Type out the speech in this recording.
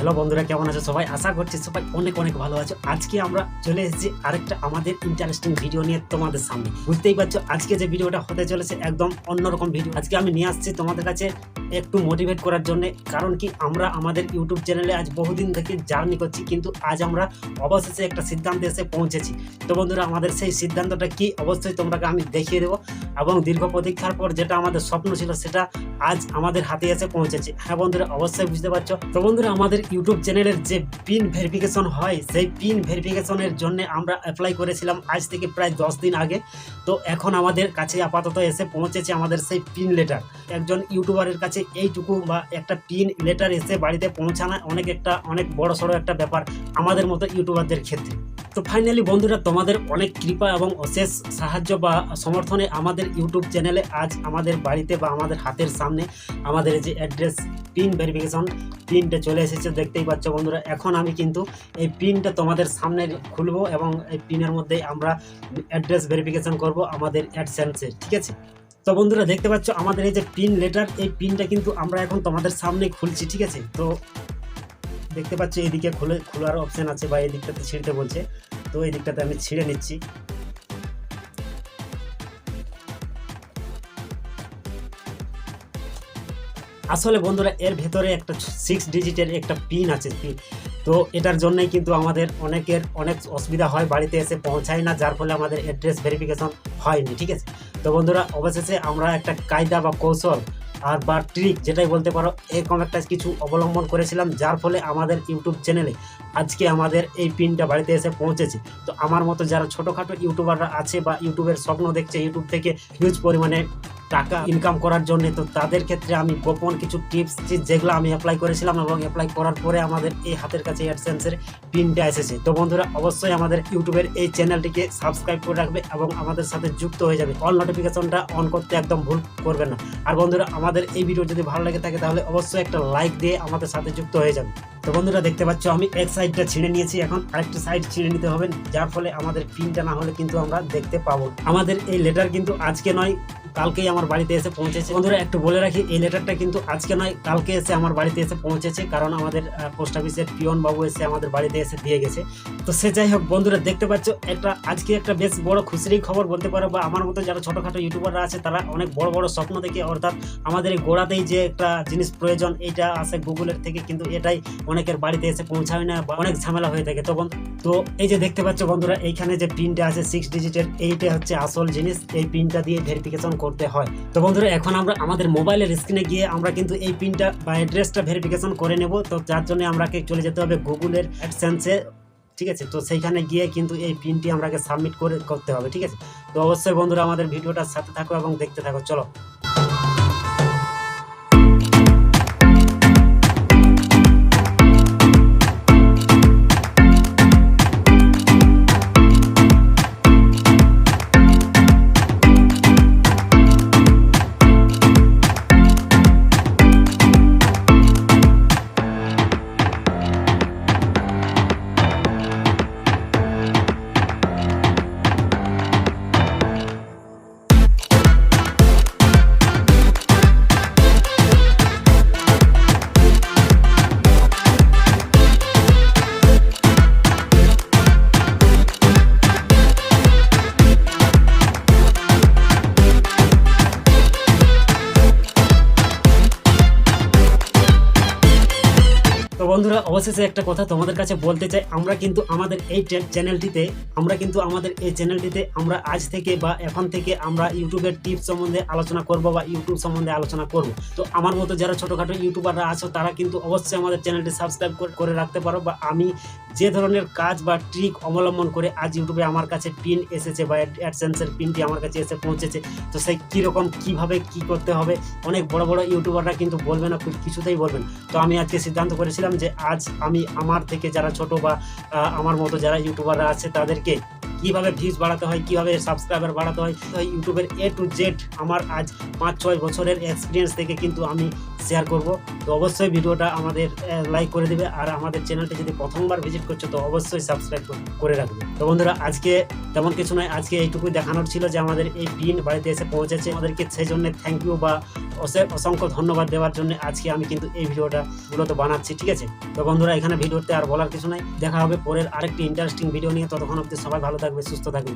Hello বন্ধুরা, কেমন আছো সবাই? আশা করছি সবাই অনেক অনেক ভালো আছো। আজকে আমরা চলে এসেছি আরেকটা আমাদের ইন্টারেস্টিং ভিডিও নিয়ে তোমাদের সামনে। বুঝতেই পারছো আজকে যে ভিডিওটা হতে চলেছে একদম অন্যরকম ভিডিও। আজকে আমি নিয়ে আসছি তোমাদের কাছে একটু মোটিভেট করার জন্য। কারণ কি, আমরা আমাদের ইউটিউব চ্যানেলে আজ বহুদিন থেকে জার্নি করছি, কিন্তু আজ আমরা অবশেষে একটা সিদ্ধান্তে এসে পৌঁছেছি। তো বন্ধুরা, আমাদের সেই সিদ্ধান্তটা কি অবশ্যই তোমাকে আমি দেখিয়ে দেবো, এবং দীর্ঘ প্রতীক্ষার পর যেটা আমাদের স্বপ্ন ছিল সেটা আজ আমাদের হাতে এসে পৌঁছেছে। হ্যাঁ বন্ধুরা, অবশ্যই বুঝতে পারছো। তো বন্ধুরা, আমাদের ইউটিউব চ্যানেলের যে পিন ভেরিফিকেশন হয়, সেই পিন ভেরিফিকেশনের জন্য আমরা অ্যাপ্লাই করেছিলাম আজ থেকে প্রায় 10 দিন আগে। তো এখন আমাদের কাছে আপাতত এসে পৌঁছেছে আমাদের সেই পিন লেটার। একজন ইউটিউবারের কাছে এইটুকু বা একটা পিন লেটার এসে বাড়িতে পৌঁছানো অনেক বড় সড়ো একটা ব্যাপার আমাদের মতো ইউটিউবারদের ক্ষেত্রে। তো ফাইনালি বন্ধুরা, তোমাদের অনেক কৃপা এবং অশেষ সাহায্য বা সমর্থনে আমাদের ইউটিউব চ্যানেলে আজ আমাদের বাড়িতে বা আমাদের হাতের সামনে আমাদের যে অ্যাড্রেস পিন ভেরিফিকেশন পিনটা চলে এসেছে। দেখতেই পাচ্ছ বন্ধুরা, এখন আমি কিন্তু এই পিনটা তোমাদের সামনে খুলবো এবং এই পিনের মধ্যে আমরা অ্যাড্রেস ভেরিফিকেশন করব আমাদের অ্যাডসেন্সের। ঠিক আছে? তো বন্ধুরা, দেখতে পাচ্ছ আমাদের এই যে পিন লেটার, এই পিনটা কিন্তু আমরা এখন তোমাদের সামনে খুলছি। ঠিক আছে? তো দেখতে পাচ্ছ এদিকে খোলার অপশন আছে বা এই দিকটাতে ছিঁড়তে বলছে, তো এই দিকটাতে আমি ছিঁড়ে নিচ্ছি। আসলে বন্ধুরা, এর ভেতরে একটা 6 ডিজিটের একটা পিন আছে। তো এটার জন্যই কিন্তু আমাদের অনেক অসুবিধা হয়, বাড়িতে এসে পৌঁছায় না, যার ফলে আমাদের অ্যাড্রেস ভেরিফিকেশন হয়নি। ঠিক আছে? তো বন্ধুরা, অবশেষে আমরা একটা কায়দা বা কৌশল আর বা ট্রিক যেটাই বলতে পারো, এরকম একটা কিছু অবলম্বন করেছিলাম, যার ফলে আমাদের ইউটিউব চ্যানেলে আজকে আমাদের এই পিনটা বাড়িতে এসে পৌঁছেছে। তো আমার মতো যারা ছোটোখাটো ইউটিউবাররা আছে বা ইউটিউবের স্বপ্ন দেখছে ইউটিউব থেকে হিউজ পরিমাণে টাকা ইনকাম করার জন্য, তো তাদের ক্ষেত্রে আমি গোপন কিছু টিপস যেগুলো আমি অ্যাপ্লাই করেছিলাম এবং অ্যাপ্লাই করার পরে আমাদের এই হাতের কাছে অ্যাডসেন্সের পিনটা এসেছে। তো বন্ধুরা, অবশ্যই আমাদের ইউটিউবের এই চ্যানেলটিকে সাবস্ক্রাইব করে রাখবে এবং আমাদের সাথে যুক্ত হয়ে যাবে। অল নোটিফিকেশনটা অন করতে একদম ভুল করবে না। আর বন্ধুরা, আমাদের এই ভিডিও যদি ভালো লাগে থাকে তাহলে অবশ্যই একটা লাইক দিয়ে আমাদের সাথে যুক্ত হয়ে যাবে। তো বন্ধুরা, দেখতে পাচ্ছ আমি এক সাইডটা ছিঁড়ে নিয়েছি, এখন আরেকটা সাইড ছিঁড়ে নিতে হবে, যার ফলে আমাদের পিনটা না হলে কিন্তু আমরা দেখতে পাবো। আমাদের এই লেটার কিন্তু আজকে নয়, কালকেই আমার বাড়িতে এসে পৌঁছেছে। বন্ধুরা, একটু বলে রাখি, এই লেটারটা কিন্তু আজকে নয়, কালকে এসে আমার বাড়িতে এসে পৌঁছেছে, কারণ আমাদের পোস্ট অফিসের পিয়ন বাবু এসে আমাদের বাড়িতে এসে দিয়ে গেছে। তো সে যাই হোক বন্ধুরা, দেখতে পাচ্ছ আজকে একটা বেশ বড় খুশির খবর বলতে পারো, বা আমার মতো যারা ছোটোখাটো ইউটিউবাররা আছে তারা অনেক বড় বড় স্বপ্ন দেখে, অর্থাৎ আমাদের এই গোড়াতেই যে একটা জিনিস প্রয়োজন এইটা আসে গুগলের থেকে, কিন্তু এটাই অনেকের বাড়িতে এসে পৌঁছায় না বা অনেক ঝামেলা হয়ে থাকে। তো এই যে দেখতে পাচ্ছ বন্ধুরা, এইখানে যে পিনটা আছে 6 ডিজিটের, এইটা হচ্ছে আসল জিনিস। এই পিনটা দিয়ে ভেরিফিকেশন করতে হয়। তো বন্ধুরা, এখন আমরা আমাদের মোবাইলের স্ক্রিনে গিয়ে আমরা কিন্তু এই পিনটা বা অ্যাড্রেসটা ভেরিফিকেশন করে নেব। তো যার জন্য আমাকে চলে যেতে হবে গুগলের অ্যাডসেন্সে। ঠিক আছে? তো সেইখানে গিয়ে কিন্তু এই পিনটি আমাকে সাবমিট করতে হবে। ঠিক আছে? তো অবশ্যই বন্ধুরা, আমাদের ভিডিওটার সাথে থাকো এবং দেখতে থাকো। চলো। তো বন্ধুরা, অবশেষে একটা কথা তোমাদের কাছে বলতে চাই, আমরা কিন্তু আমাদের এই চ্যানেলটিতে আমরা আজ থেকে বা এখন থেকে আমরা ইউটিউবের টিপস সম্বন্ধে আলোচনা করব বা ইউটিউব সম্বন্ধে আলোচনা করব। তো আমার মতো যারা ছোটোখাটো ইউটিউবাররা আছো তারা কিন্তু অবশ্যই আমাদের চ্যানেলটি সাবস্ক্রাইব করে রাখতে পারো, বা আমি যে ধরনের কাজ বা ট্রিক অবলম্বন করে আজ ইউটিউবে আমার কাছে পিন এসেছে বা অ্যাডসেন্সের পিনটি আমার কাছে এসে পৌঁছেছে, তো সেই কীরকম কীভাবে কী করতে হবে অনেক বড় বড় ইউটিউবাররা কিন্তু বলবে না, কিছুতেই বলবেন। তো আমি আজকে সিদ্ধান্ত করেছিলাম যে আজ আমি আমার থেকে যারা ছোট বা আমার মতো যারা ইউটিউবাররা আছে তাদেরকে কীভাবে ভিউজ বাড়াতে হয়, কীভাবে সাবস্ক্রাইবার বাড়াতে হয়, ইউটিউবের A to Z আমার আজ 5-6 বছরের এক্সপিরিয়েন্স থেকে কিন্তু আমি শেয়ার করব। তো অবশ্যই ভিডিওটা আমাদের লাইক করে দিবে, আর আমাদের চ্যানেলটি যদি প্রথমবার ভিজিট করছো তো অবশ্যই সাবস্ক্রাইব করে রাখবে। তো বন্ধুরা আজকে তেমন কিছু নয়, আজকে এইটুকুই দেখানোর ছিল যে আমাদের এই পিন বাড়িতে এসে পৌঁছেছে। আমাদেরকে সেই জন্য থ্যাংক ইউ বা অসংখ্য ধন্যবাদ দেওয়ার জন্য আজকে আমি কিন্তু এই ভিডিওটা মূলত বানাচ্ছি, ঠিক আছে। তো বন্ধুরা এখানে ভিডিওতে আর বলার কিছু নাই, দেখা হবে পরের আরেকটি ইন্টারেস্টিং ভিডিও নিয়ে। ততক্ষণ অবধি সবাই ভালো থাকবে, সুস্থ থাকবে।